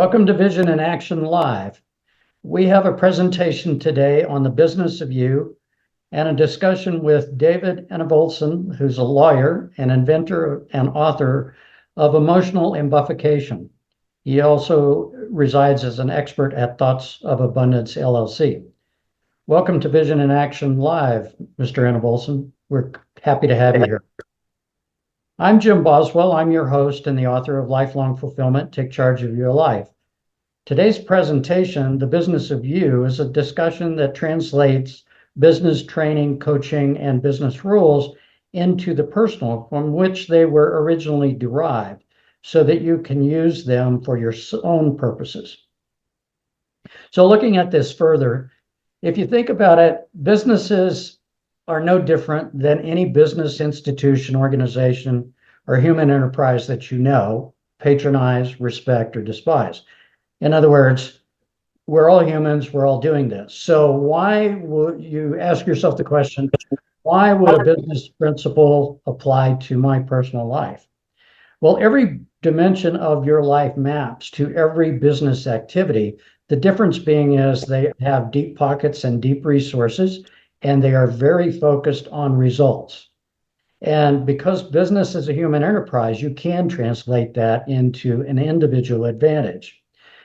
Welcome to Vision in Action Live. We have a presentation today on the business of you and a discussion with David Enevoldsen, who's a lawyer, an inventor, and author of emotional embuffication. He also resides as an expert at Thoughts of Abundance, LLC. Welcome to Vision in Action Live, Mr. Enevoldsen. We're happy to have you here. I'm Jim Boswell. I'm your host and the author of Lifelong Fulfillment, Take Charge of Your Life. Today's presentation, The Business of You, is a discussion that translates business training, coaching, and business rules into the personal from which they were originally derived so that you can use them for your own purposes. So looking at this further, if you think about it, businesses are no different than any business institution, organization, or human enterprise that you know, patronize, respect, or despise. In other words, we're all humans, we're all doing this. So why would you ask yourself the question, why would a business principle apply to my personal life? Well, every dimension of your life maps to every business activity. The difference being is they have deep pockets and deep resources, and they are very focused on results. And because business is a human enterprise, you can translate that into an individual advantage.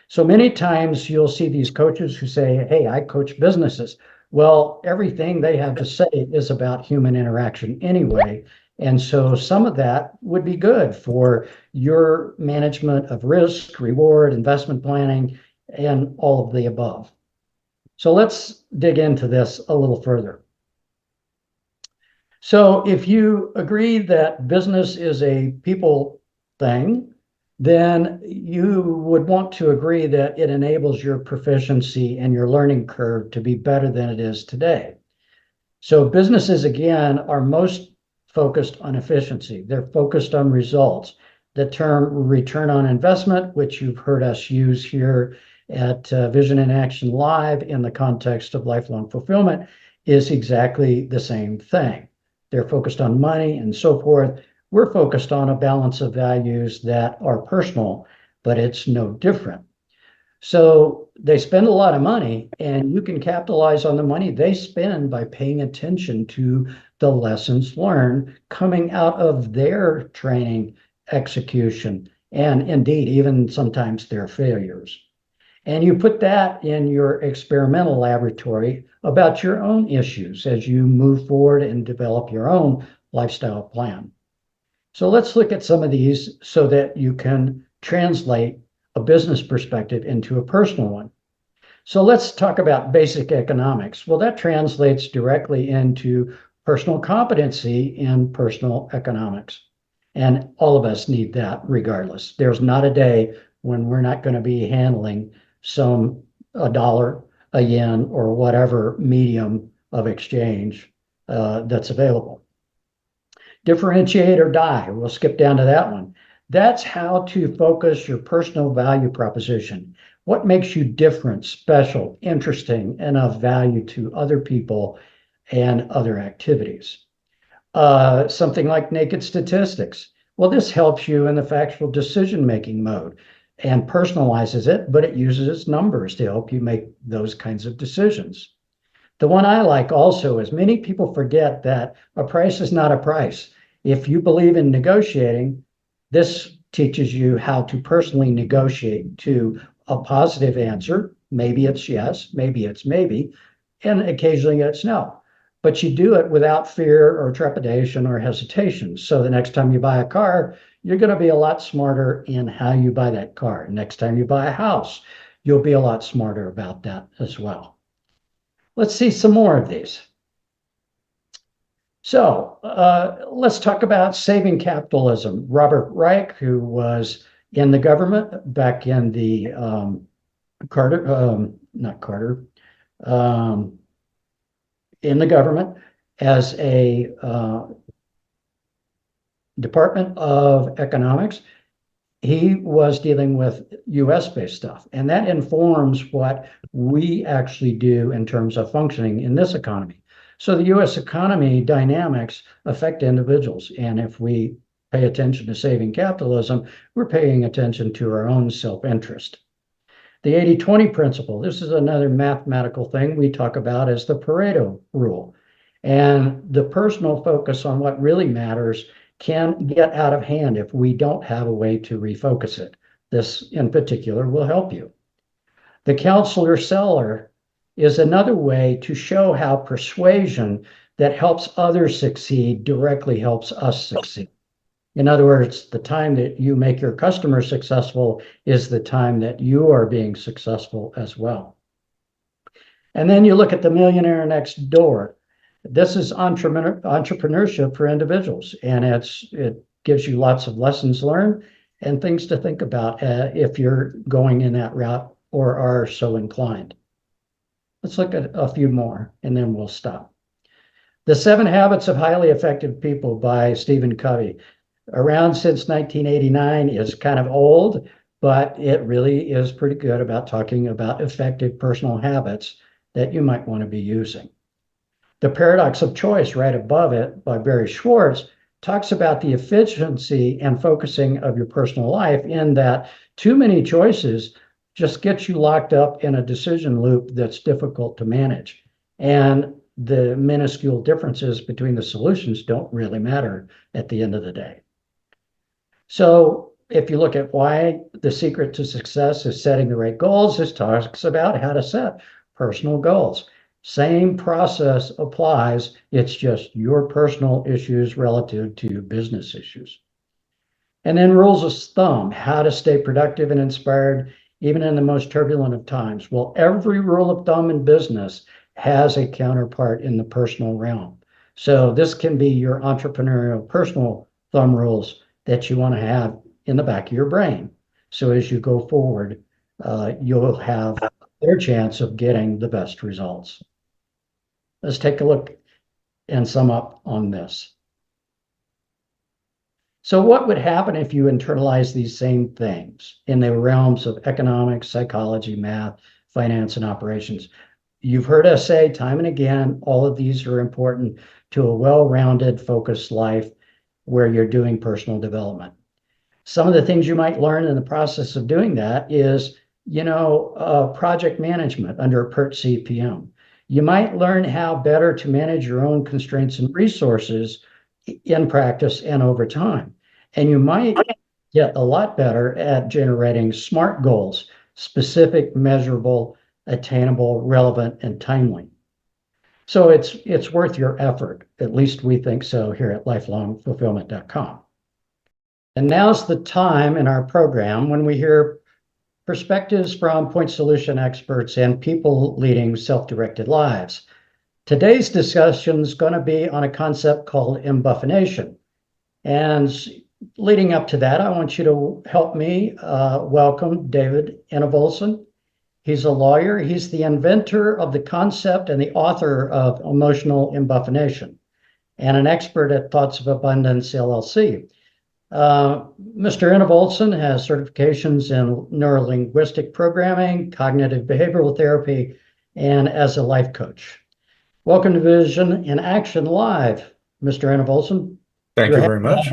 So many times you'll see these coaches who say, hey, I coach businesses. Well, everything they have to say is about human interaction anyway. And so some of that would be good for your management of risk, reward, investment planning, and all of the above. So let's dig into this a little further. So if you agree that business is a people thing, then you would want to agree that it enables your proficiency and your learning curve to be better than it is today. So businesses, again, are most focused on efficiency. They're focused on results. The term return on investment, which you've heard us use here at Vision in Action Live in the context of lifelong fulfillment, is exactly the same thing. They're focused on money and so forth. We're focused on a balance of values that are personal, but it's no different. So they spend a lot of money, and you can capitalize on the money they spend by paying attention to the lessons learned coming out of their training, execution, and indeed, even sometimes their failures. And you put that in your experimental laboratory about your own issues as you move forward and develop your own lifestyle plan. So let's look at some of these so that you can translate a business perspective into a personal one. So let's talk about basic economics. Well, that translates directly into personal competency in personal economics. And all of us need that regardless. There's not a day when we're not going to be handling a dollar, a yen, or whatever medium of exchange that's available. Differentiate or die. We'll skip down to that one. That's how to focus your personal value proposition. What makes you different, special, interesting, and of value to other people and other activities? Something like naked statistics. Well, this helps you in the factual decision-making mode and personalizes it, but it uses numbers to help you make those kinds of decisions. The one I like also is many people forget that a price is not a price. If you believe in negotiating, this teaches you how to personally negotiate to a positive answer. Maybe it's yes, maybe it's maybe, and occasionally it's no. But you do it without fear or trepidation or hesitation. So the next time you buy a car, you're going to be a lot smarter in how you buy that car. Next time you buy a house, you'll be a lot smarter about that as well. Let's see some more of these. So let's talk about saving capitalism. Robert Reich, who was in the government back in the in the government as a Department of Economics, he was dealing with US-based stuff. And that informs what we actually do in terms of functioning in this economy. So the US economy dynamics affect individuals. And if we pay attention to saving capitalism, we're paying attention to our own self-interest. The 80-20 principle, this is another mathematical thing we talk about as the Pareto rule. And the personal focus on what really matters can get out of hand if we don't have a way to refocus it. This in particular will help you. The counselor seller is another way to show how persuasion that helps others succeed directly helps us succeed. In other words, the time that you make your customer successful is the time that you are being successful as well. And then you look at the millionaire next door. This is entrepreneurship for individuals, and it gives you lots of lessons learned and things to think about if you're going in that route or are so inclined. Let's look at a few more, and then we'll stop. The 7 Habits of Highly Effective People by Stephen Covey, around since 1989, is kind of old, but it really is pretty good about talking about effective personal habits that you might want to be using. The Paradox of Choice, right above it, by Barry Schwartz, talks about the efficiency and focusing of your personal life, in that too many choices just get you locked up in a decision loop that's difficult to manage. And the minuscule differences between the solutions don't really matter at the end of the day. So if you look at why the secret to success is setting the right goals, this talks about how to set personal goals. Same process applies. It's just your personal issues relative to business issues. And then rules of thumb, how to stay productive and inspired even in the most turbulent of times. Well, every rule of thumb in business has a counterpart in the personal realm. So this can be your entrepreneurial personal thumb rules that you want to have in the back of your brain. So as you go forward, you'll have a better chance of getting the best results. Let's take a look and sum up on this. So what would happen if you internalize these same things in the realms of economics, psychology, math, finance, and operations? You've heard us say time and again, all of these are important to a well-rounded, focused life where you're doing personal development. Some of the things you might learn in the process of doing that is, project management under a PERT CPM. You might learn how better to manage your own constraints and resources in practice and over time. And you might get a lot better at generating SMART goals: specific, measurable, attainable, relevant, and timely. So it's worth your effort. At least we think so here at lifelongfulfillment.com. And now's the time in our program when we hear perspectives from point solution experts and people leading self-directed lives. Today's discussion is going to be on a concept called embuffination. And leading up to that, I want you to help me welcome David Enevoldsen. He's a lawyer. He's the inventor of the concept and the author of Emotional Embuffination, and an expert at Thoughts of Abundance, LLC. Mr. Enevoldsen has certifications in neurolinguistic programming, cognitive behavioral therapy, and as a life coach. Welcome to Vision in Action Live, Mr. Enevoldsen. Thank you very much.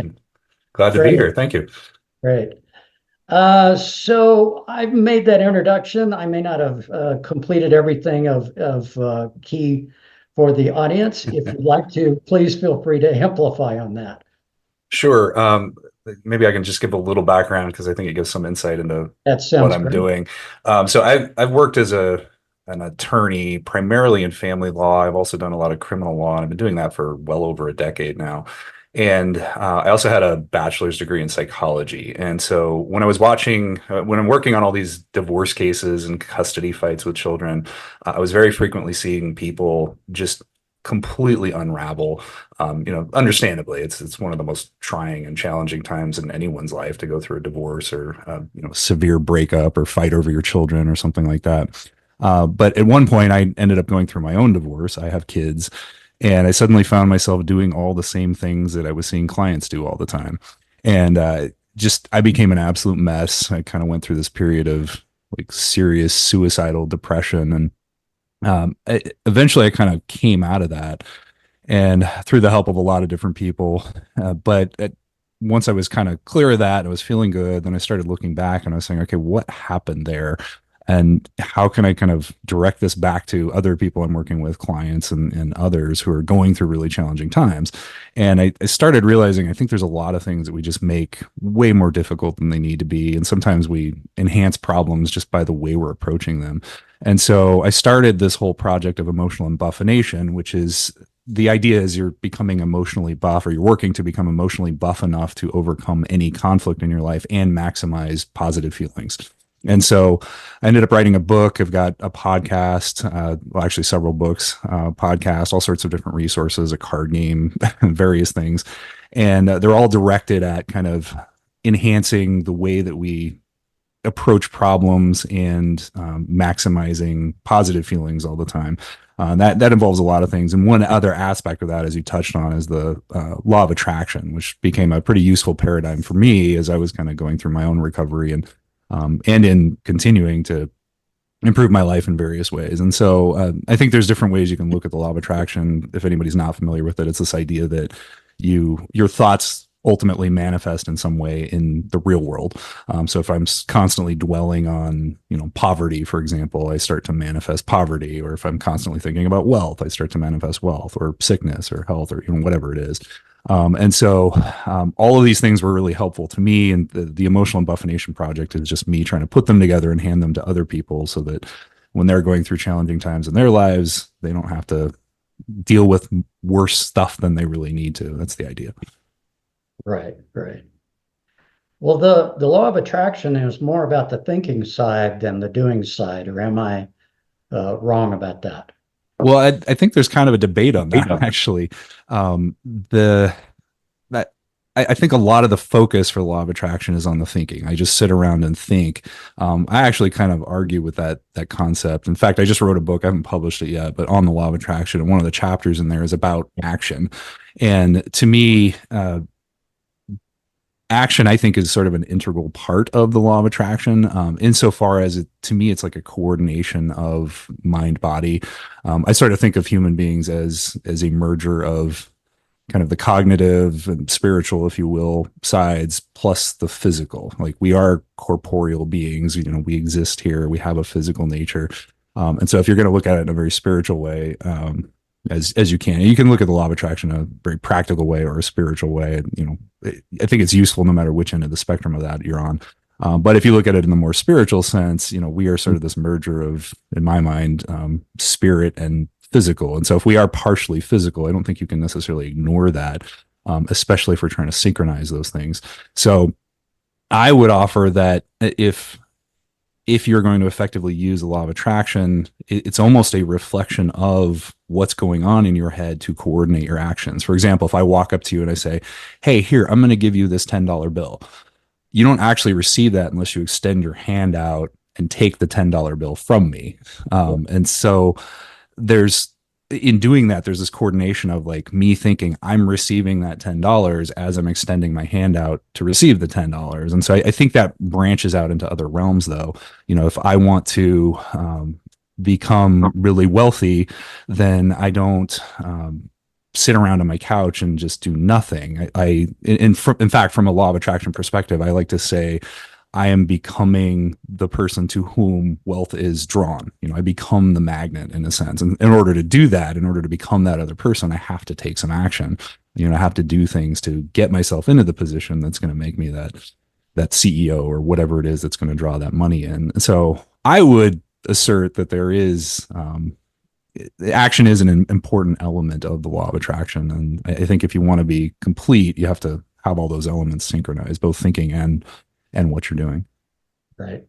Glad to be here. Thank you. Great. So I've made that introduction. I may not have completed everything of key for the audience. If you'd like to, please feel free to amplify on that. Sure. Maybe I can just give a little background because I think it gives some insight into what I'm doing. So I've worked as an attorney primarily in family law. I've also done a lot of criminal law, and I've been doing that for well over a decade now. And I also had a bachelor's degree in psychology. And so when I'm working on all these divorce cases and custody fights with children, I was very frequently seeing people just completely unravel. Understandably, it's one of the most trying and challenging times in anyone's life to go through a divorce or severe breakup or fight over your children or something like that. But at one point, I ended up going through my own divorce. I have kids. And I suddenly found myself doing all the same things that I was seeing clients do all the time. And I became an absolute mess. I kind of went through this period of like serious suicidal depression. And eventually I kind of came out of that, and through the help of a lot of different people. Once I was kind of clear of that, I was feeling good. Then I started looking back and I was saying, okay, what happened there? And how can I kind of direct this back to other people I'm working with, clients and others who are going through really challenging times? And I started realizing I think there's a lot of things that we just make way more difficult than they need to be. And sometimes we enhance problems just by the way we're approaching them. And so I started this whole project of emotional embuffination, which is the idea is you're becoming emotionally buff, or you're working to become emotionally buff enough to overcome any conflict in your life and maximize positive feelings. And so I ended up writing a book. I've got a podcast, well, actually several books, podcasts, all sorts of different resources, a card game, various things. And they're all directed at kind of enhancing the way that we approach problems and maximizing positive feelings all the time. That involves a lot of things. And one other aspect of that, as you touched on, is the law of attraction, which became a pretty useful paradigm for me as I was kind of going through my own recovery and in continuing to improve my life in various ways. And so I think there's different ways you can look at the law of attraction. If anybody's not familiar with it, it's this idea that your thoughts ultimately manifest in some way in the real world. So if I'm constantly dwelling on, poverty, for example, I start to manifest poverty. Or if I'm constantly thinking about wealth, I start to manifest wealth, or sickness or health, or whatever it is. And so all of these things were really helpful to me. And the Emotional Embuffination Project is just me trying to put them together and hand them to other people so that when they're going through challenging times in their lives, they don't have to deal with worse stuff than they really need to. That's the idea. Right, right. Well, the law of attraction is more about the thinking side than the doing side, or am I wrong about that? Well, I think there's kind of a debate on that, actually. I think a lot of the focus for the law of attraction is on the thinking. I just sit around and think. I actually kind of argue with that concept. In fact, I just wrote a book. I haven't published it yet, but on the law of attraction. And one of the chapters in there is about action. And to me, action, I think, is sort of an integral part of the law of attraction, insofar as to me, it's like a coordination of mind body. I sort of think of human beings as a merger of kind of the cognitive and spiritual, if you will, sides plus the physical. Like, we are corporeal beings, we exist here, we have a physical nature. And so if you're going to look at it in a very spiritual way, as you can look at the law of attraction in a very practical way or a spiritual way. I think it's useful no matter which end of the spectrum of that you're on. But if you look at it in the more spiritual sense, we are sort of this merger of, in my mind, spirit and physical. And so if we are partially physical, I don't think you can necessarily ignore that, especially if we're trying to synchronize those things. So I would offer that if you're going to effectively use the law of attraction, it's almost a reflection of what's going on in your head to coordinate your actions. For example, if I walk up to you and I say, hey, here, I'm going to give you this $10 bill. You don't actually receive that unless you extend your hand out and take the $10 bill from me. And so in doing that, there's this coordination of like me thinking I'm receiving that $10 as I'm extending my hand out to receive the $10. And so I think that branches out into other realms, though. If I want to become really wealthy, then I don't sit around on my couch and just do nothing. In fact, from a law of attraction perspective, I like to say I am becoming the person to whom wealth is drawn. I become the magnet in a sense. And in order to do that, in order to become that other person, I have to take some action. I have to do things to get myself into the position that's going to make me that CEO or whatever it is that's going to draw that money in. So I would assert that there is action is an important element of the law of attraction. And I think if you want to be complete, you have to have all those elements synchronized, both thinking and what you're doing. Right.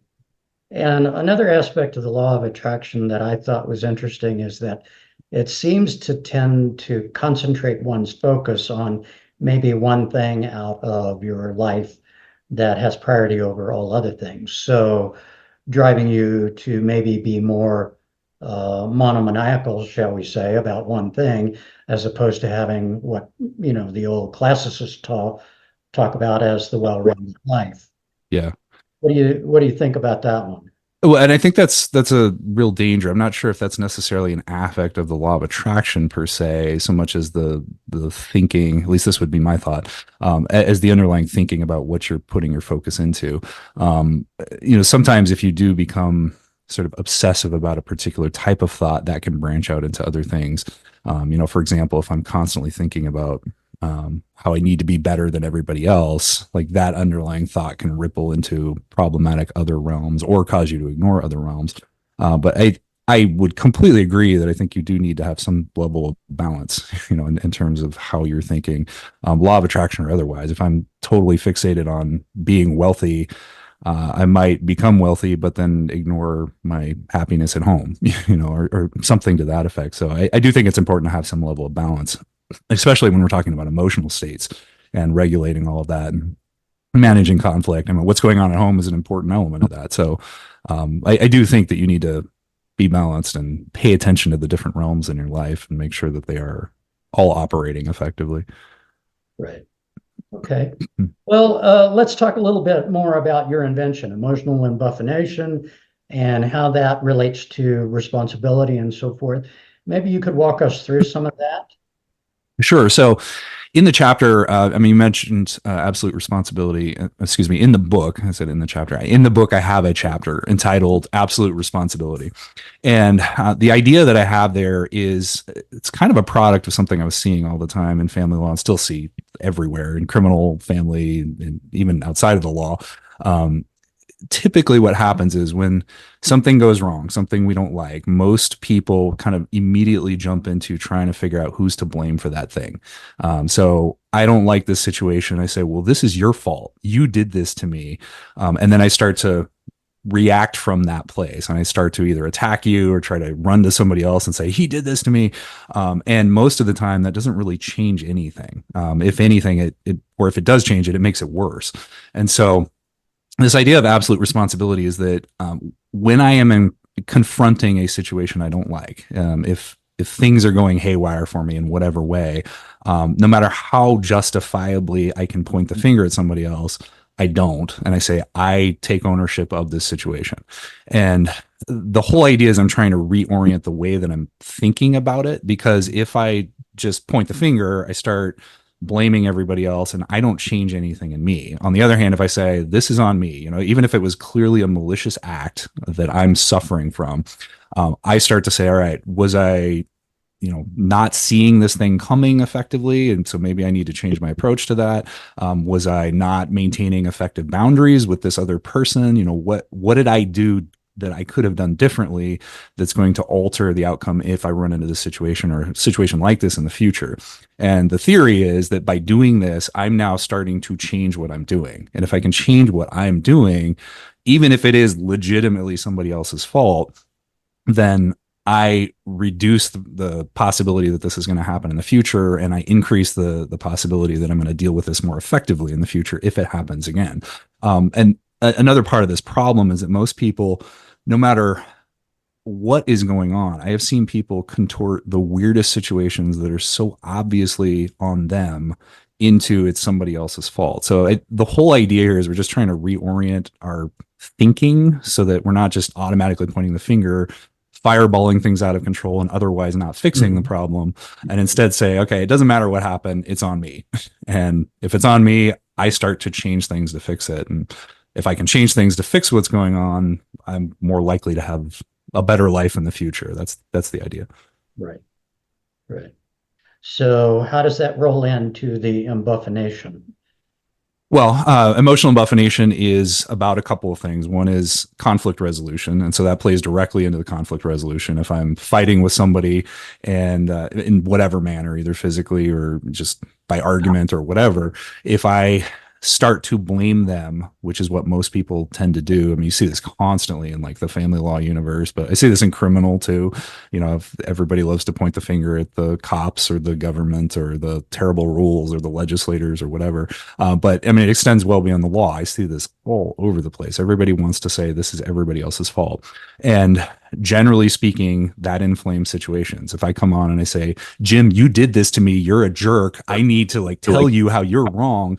And another aspect of the law of attraction that I thought was interesting is that it seems to tend to concentrate one's focus on maybe one thing out of your life that has priority over all other things. So driving you to maybe be more monomaniacal, shall we say, about one thing, as opposed to having what, the old classicists talk about as the well-rounded life. Yeah. What do you think about that one? Well, and I think that's a real danger. I'm not sure if that's necessarily an affect of the law of attraction per se, so much as the thinking. At least this would be my thought, as the underlying thinking about what you're putting your focus into. Sometimes if you do become sort of obsessive about a particular type of thought, that can branch out into other things. For example, if I'm constantly thinking about how I need to be better than everybody else, like that underlying thought can ripple into problematic other realms or cause you to ignore other realms. But I would completely agree that I think you do need to have some level of balance, in terms of how you're thinking, law of attraction or otherwise. If I'm totally fixated on being wealthy, I might become wealthy, but then ignore my happiness at home, or something to that effect. So I do think it's important to have some level of balance, especially when we're talking about emotional states and regulating all of that and managing conflict. I mean, what's going on at home is an important element of that. So I do think that you need to be balanced and pay attention to the different realms in your life and make sure that they are all operating effectively. Right. Okay. Well, let's talk a little bit more about your invention, emotional embuffination, and how that relates to responsibility and so forth. Maybe you could walk us through some of that. Sure. So in the chapter, you mentioned absolute responsibility. Excuse me. In the book, I said in the chapter. In the book, I have a chapter entitled "Absolute Responsibility," and the idea that I have there is it's kind of a product of something I was seeing all the time in family law and still see everywhere in criminal, family, and even outside of the law. Typically what happens is when something goes wrong, something we don't like, most people kind of immediately jump into trying to figure out who's to blame for that thing. So I don't like this situation. I say, well, this is your fault. You did this to me. And then I start to react from that place. And I start to either attack you or try to run to somebody else and say, he did this to me. And most of the time that doesn't really change anything. If anything, or if it does change it, it makes it worse. And so this idea of absolute responsibility is that when I am confronting a situation I don't like, if things are going haywire for me in whatever way, no matter how justifiably I can point the finger at somebody else, I don't. And I say, I take ownership of this situation. And the whole idea is I'm trying to reorient the way that I'm thinking about it, because if I just point the finger, I start blaming everybody else and I don't change anything in me. On the other hand, if I say this is on me, even if it was clearly a malicious act that I'm suffering from, I start to say, all right, was I not seeing this thing coming effectively, and so maybe I need to change my approach to that? Was I not maintaining effective boundaries with this other person? What did I do that I could have done differently that's going to alter the outcome if I run into this situation or a situation like this in the future? And the theory is that by doing this, I'm now starting to change what I'm doing. And if I can change what I'm doing, even if it is legitimately somebody else's fault, then I reduce the possibility that this is going to happen in the future, and I increase the possibility that I'm going to deal with this more effectively in the future if it happens again. And another part of this problem is that most people, no matter what is going on, I have seen people contort the weirdest situations that are so obviously on them into it's somebody else's fault. So the whole idea here is we're just trying to reorient our thinking so that we're not just automatically pointing the finger, fireballing things out of control and otherwise not fixing the problem, and instead say, okay, it doesn't matter what happened, it's on me. And if it's on me, I start to change things to fix it. And if I can change things to fix what's going on, I'm more likely to have a better life in the future. That's the idea. Right. So how does that roll into the embuffination? Well, emotional embuffination is about a couple of things. One is conflict resolution. And so that plays directly into the conflict resolution. If I'm fighting with somebody and in whatever manner, either physically or just by argument or whatever, if I start to blame them, which is what most people tend to do. I mean, you see this constantly in like the family law universe, but I see this in criminal too. If everybody loves to point the finger at the cops or the government or the terrible rules or the legislators or whatever. But I mean, it extends well beyond the law. I see this all over the place. Everybody wants to say this is everybody else's fault. And generally speaking, that inflames situations. If I come on and I say, Jim, you did this to me, you're a jerk, I need to like tell you how you're wrong,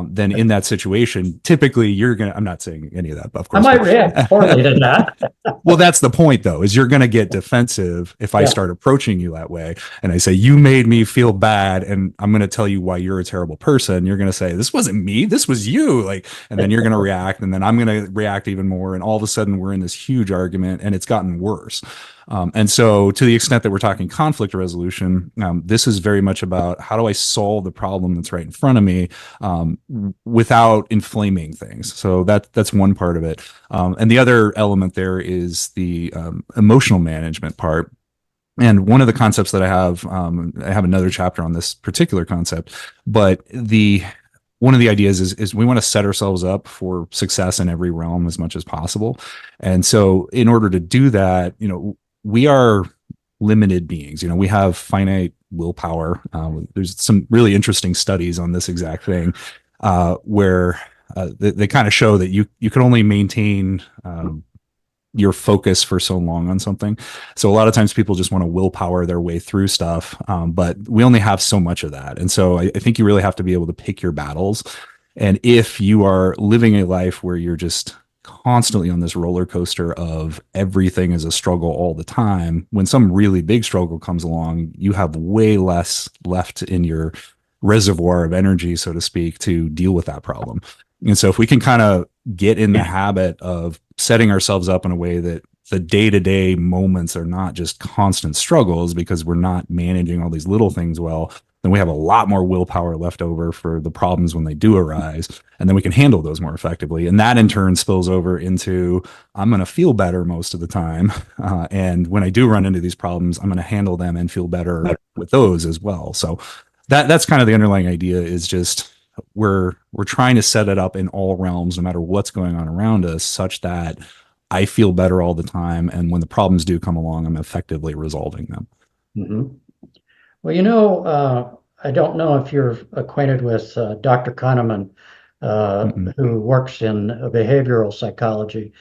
then in that situation, typically you're going to, I'm not saying any of that, but of course. I might react poorly to that. Well, that's the point though, is you're going to get defensive if I start approaching you that way. And I say, you made me feel bad and I'm going to tell you why you're a terrible person. You're going to say, this wasn't me, this was you. And then you're going to overreact, and then I'm going to react even more. And all of a sudden we're in this huge argument, and it's gotten worse. And so to the extent that we're talking conflict resolution, this is very much about how do I solve the problem that's right in front of me, without inflaming things. So that's one part of it. And the other element there is the emotional management part. And one of the concepts that I have another chapter on this particular concept, but one of the ideas is we want to set ourselves up for success in every realm as much as possible. And so in order to do that, we are limited beings. We have finite willpower. There's some really interesting studies on this exact thing, where they kind of show that you can only maintain your focus for so long on something. So a lot of times people just want to willpower their way through stuff, but we only have so much of that. And so I think you really have to be able to pick your battles. And if you are living a life where you're just constantly on this roller coaster of everything is a struggle all the time, when some really big struggle comes along, you have way less left in your reservoir of energy, so to speak, to deal with that problem. And so if we can kind of get in the habit of setting ourselves up in a way that the day-to-day moments are not just constant struggles because we're not managing all these little things well, then we have a lot more willpower left over for the problems when they do arise, and then we can handle those more effectively. And that in turn spills over into, I'm going to feel better most of the time. And when I do run into these problems, I'm going to handle them and feel better with those as well. So that's kind of the underlying idea, is just we're trying to set it up in all realms, no matter what's going on around us, such that I feel better all the time. And when the problems do come along, I'm effectively resolving them. Mm-hmm. Well, I don't know if you're acquainted with Dr. Kahneman, who works in behavioral psychology,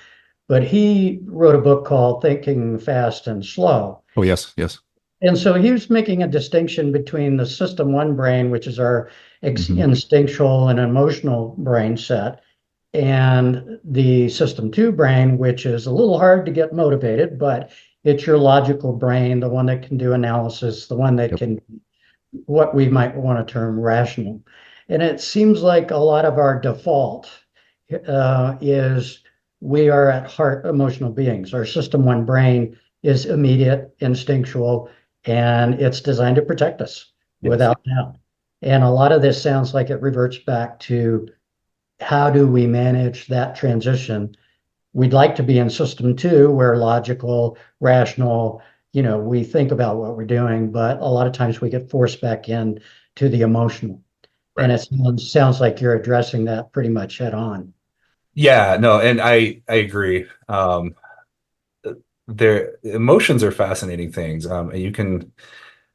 but he wrote a book called Thinking Fast and Slow. Oh, yes, yes. And so he was making a distinction between the system one brain, which is our instinctual and emotional brain set, and the system two brain, which is a little hard to get motivated, but it's your logical brain, the one that can do analysis, the one that can, what we might want to term rational. And it seems like a lot of our default is we are at heart emotional beings. Our system one brain is immediate, instinctual, and it's designed to protect us without doubt. And a lot of this sounds like it reverts back to how do we manage that transition? We'd like to be in system two, where logical, rational, we think about what we're doing, but a lot of times we get forced back in to the emotional. Right. And it sounds like you're addressing that pretty much head on. Yeah, no, and I agree. Their emotions are fascinating things. And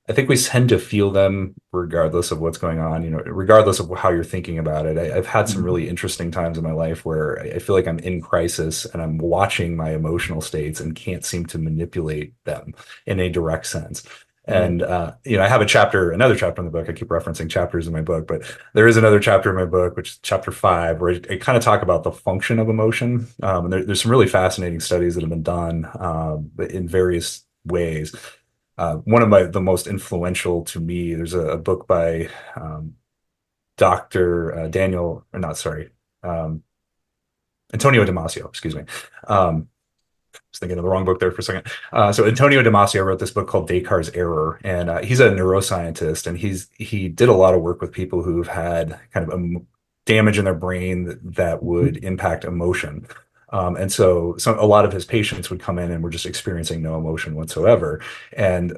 I think we tend to feel them regardless of what's going on, regardless of how you're thinking about it. I've had some really interesting times in my life where I feel like I'm in crisis and I'm watching my emotional states and can't seem to manipulate them in a direct sense. And, I have another chapter in the book. I keep referencing chapters in my book, but there is another chapter in my book, which is chapter 5, where I kind of talk about the function of emotion. And there's some really fascinating studies that have been done in various ways. One of the most influential to me, there's a book by Dr. Antonio Damasio, excuse me. I was thinking of the wrong book there for a second. So Antonio Damasio wrote this book called Descartes' Error, and he's a neuroscientist, and he did a lot of work with people who've had kind of damage in their brain that would impact emotion. And so a lot of his patients would come in and were just experiencing no emotion whatsoever. And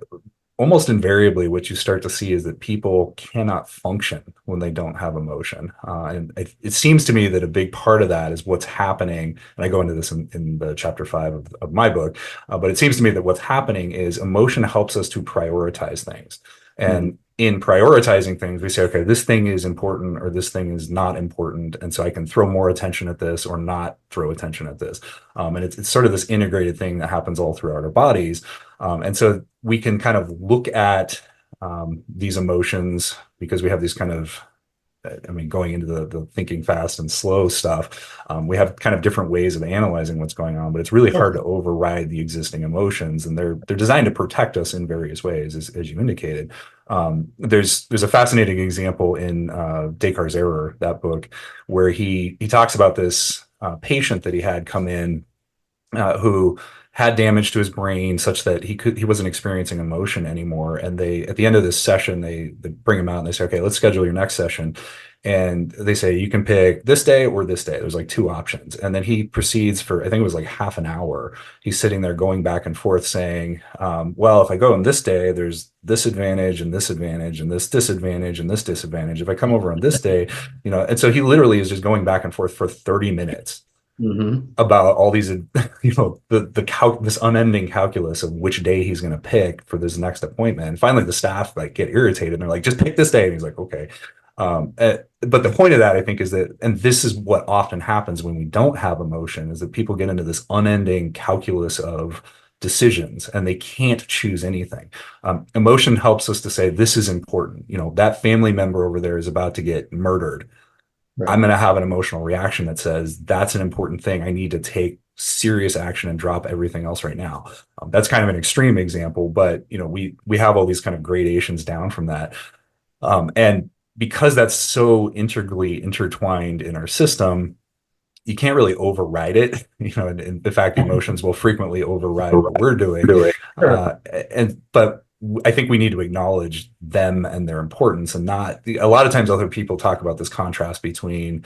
almost invariably, what you start to see is that people cannot function when they don't have emotion. And it seems to me that a big part of that is what's happening. And I go into this in the chapter 5 of my book. But it seems to me that what's happening is emotion helps us to prioritize things. And in prioritizing things, we say, okay, this thing is important or this thing is not important. And so I can throw more attention at this or not throw attention at this. And it's sort of this integrated thing that happens all throughout our bodies. And so we can kind of look at these emotions because we have these kind of I mean, going into the thinking fast and slow stuff, we have kind of different ways of analyzing what's going on, but it's really hard to override the existing emotions, and they're designed to protect us in various ways, as you indicated. There's a fascinating example in Descartes' Error, that book, where he talks about this patient that he had come in who had damage to his brain such that he wasn't experiencing emotion anymore. And they, at the end of this session, they bring him out and they say, okay, let's schedule your next session. And they say, you can pick this day or this day. There's like two options. And then he proceeds for, I think it was like half an hour. He's sitting there going back and forth saying, well, if I go on this day, there's this advantage and this advantage and this disadvantage and this disadvantage. If I come over on this day, and so he literally is just going back and forth for 30 minutes. Mm-hmm. About all these, this unending calculus of which day he's going to pick for this next appointment. And finally, the staff like get irritated and they're like, just pick this day. And he's like, okay. But the point of that, I think, is that, and this is what often happens when we don't have emotion, is that people get into this unending calculus of decisions and they can't choose anything. Emotion helps us to say, this is important. That family member over there is about to get murdered. Right. I'm going to have an emotional reaction that says, that's an important thing. I need to take serious action and drop everything else right now. That's kind of an extreme example, but we have all these kind of gradations down from that. And because that's so integrally intertwined in our system, you can't really override it. And in fact, the emotions will frequently override what we're doing. But I think we need to acknowledge them and their importance, and not a lot of times other people talk about this contrast between,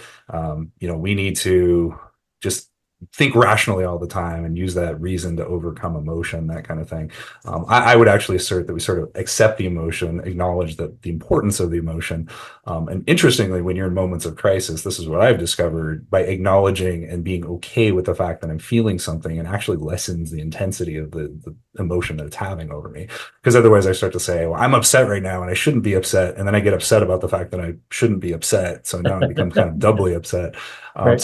we need to just think rationally all the time and use that reason to overcome emotion, that kind of thing. I would actually assert that we sort of accept the emotion, acknowledge the importance of the emotion. And interestingly, when you're in moments of crisis, this is what I've discovered, by acknowledging and being okay with the fact that I'm feeling something, and actually lessens the intensity of the emotion that it's having over me. Because otherwise I start to say, well, I'm upset right now and I shouldn't be upset. And then I get upset about the fact that I shouldn't be upset. So now I become kind of doubly upset. Right.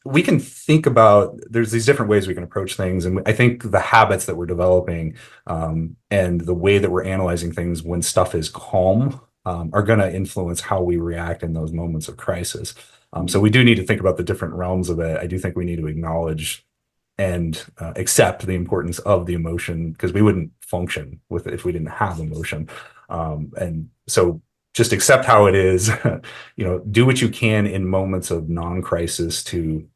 We can think about, there's these different ways we can approach things. And I think the habits that we're developing and the way that we're analyzing things when stuff is calm are going to influence how we react in those moments of crisis. So we do need to think about the different realms of it. I do think we need to acknowledge and accept the importance of the emotion, because we wouldn't function with it if we didn't have emotion. And so just accept how it is, do what you can in moments of non-crisis to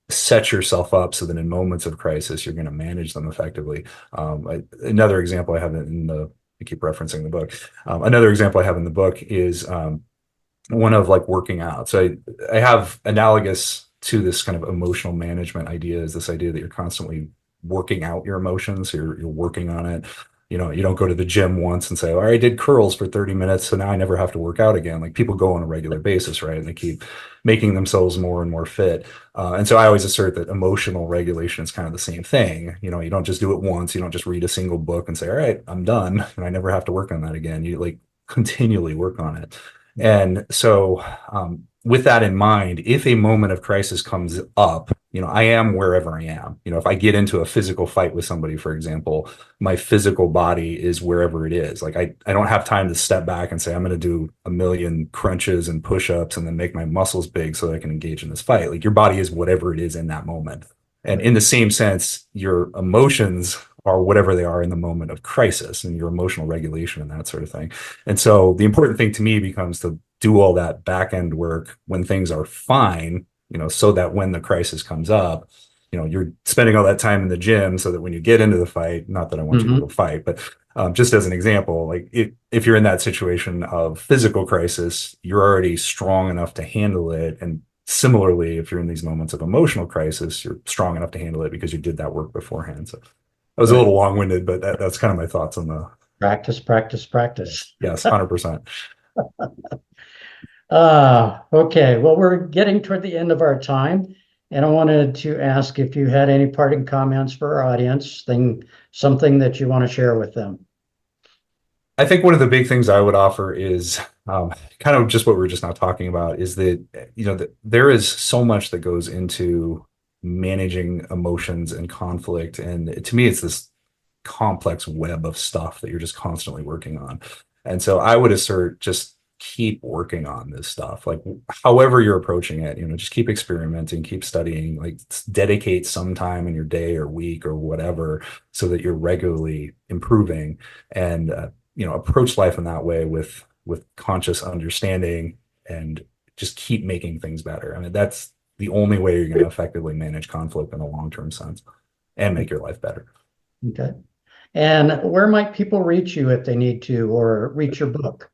set yourself up so that in moments of crisis, you're going to manage them effectively. Another example I have I keep referencing the book. Another example I have in the book is one of like working out. So I have analogous to this kind of emotional management idea, is this idea that you're constantly working out your emotions. So you're working on it. You don't go to the gym once and say, all right, I did curls for 30 minutes, so now I never have to work out again. Like, people go on a regular basis, right? And they keep making themselves more and more fit. And so I always assert that emotional regulation is kind of the same thing. You don't just do it once. You don't just read a single book and say, all right, I'm done, and I never have to work on that again. You like continually work on it. And so with that in mind, if a moment of crisis comes up, I am wherever I am. If I get into a physical fight with somebody, for example, my physical body is wherever it is. Like, I don't have time to step back and say, I'm going to do a million crunches and push-ups and then make my muscles big so that I can engage in this fight. Like, your body is whatever it is in that moment. And in the same sense, your emotions are whatever they are in the moment of crisis, and your emotional regulation and that sort of thing. And so the important thing to me becomes to do all that back end work when things are fine, so that when the crisis comes up, you're spending all that time in the gym so that when you get into the fight, not that I want you to go fight, but just as an example, like if you're in that situation of physical crisis, you're already strong enough to handle it. And similarly, if you're in these moments of emotional crisis, you're strong enough to handle it because you did that work beforehand. So I was a little long-winded, but that's kind of my thoughts on the practice. Yes, 100%. Okay. Well, we're getting toward the end of our time, and I wanted to ask if you had any parting comments for our audience, something that you want to share with them. I think one of the big things I would offer is kind of just what we were just now talking about, is that, that there is so much that goes into managing emotions and conflict. And to me, it's this complex web of stuff that you're just constantly working on. And so I would assert, just keep working on this stuff. Like however you're approaching it, just keep experimenting, keep studying, like dedicate some time in your day or week or whatever so that you're regularly improving and, approach life in that way with conscious understanding and just keep making things better. I mean, that's the only way you're going to effectively manage conflict in a long-term sense and make your life better. Okay. And where might people reach you if they need to, or reach your book?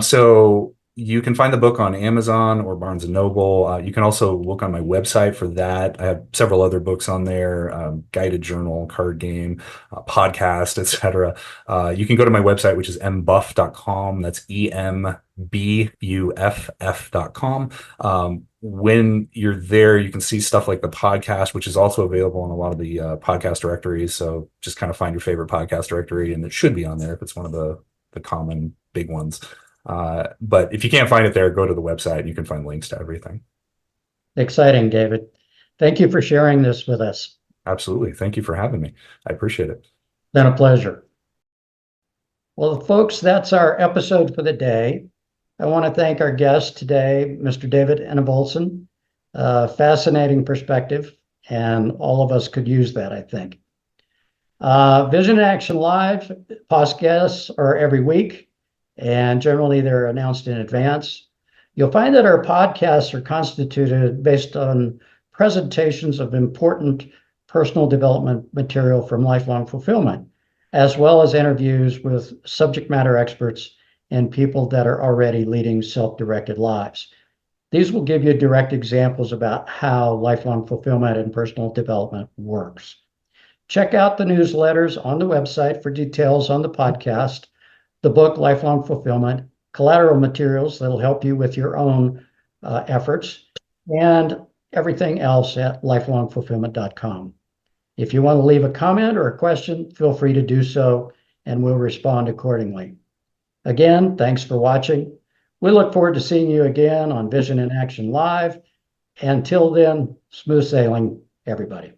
So you can find the book on Amazon or Barnes and Noble. You can also look on my website for that. I have several other books on there, guided journal, card game, podcast, etc. You can go to my website, which is embuff.com. That's embuff.com. When you're there, you can see stuff like the podcast, which is also available in a lot of the podcast directories. So just kind of find your favorite podcast directory, and it should be on there if it's one of the common big ones. But if you can't find it there, go to the website and you can find links to everything. Exciting, David. Thank you for sharing this with us. Absolutely. Thank you for having me. I appreciate it. Been a pleasure. Well, folks, that's our episode for the day. I want to thank our guest today, Mr. David Enevoldsen. Fascinating perspective, and all of us could use that, I think. Vision in Action Live podcasts are every week, and generally they're announced in advance. You'll find that our podcasts are constituted based on presentations of important personal development material from Lifelong Fulfillment, as well as interviews with subject matter experts and people that are already leading self-directed lives. These will give you direct examples about how lifelong fulfillment and personal development works. Check out the newsletters on the website for details on the podcast, the book Lifelong Fulfillment, collateral materials that'll help you with your own efforts, and everything else at lifelongfulfillment.com. If you want to leave a comment or a question, feel free to do so, and we'll respond accordingly. Again, thanks for watching. We look forward to seeing you again on Vision in Action Live. Until then, smooth sailing, everybody.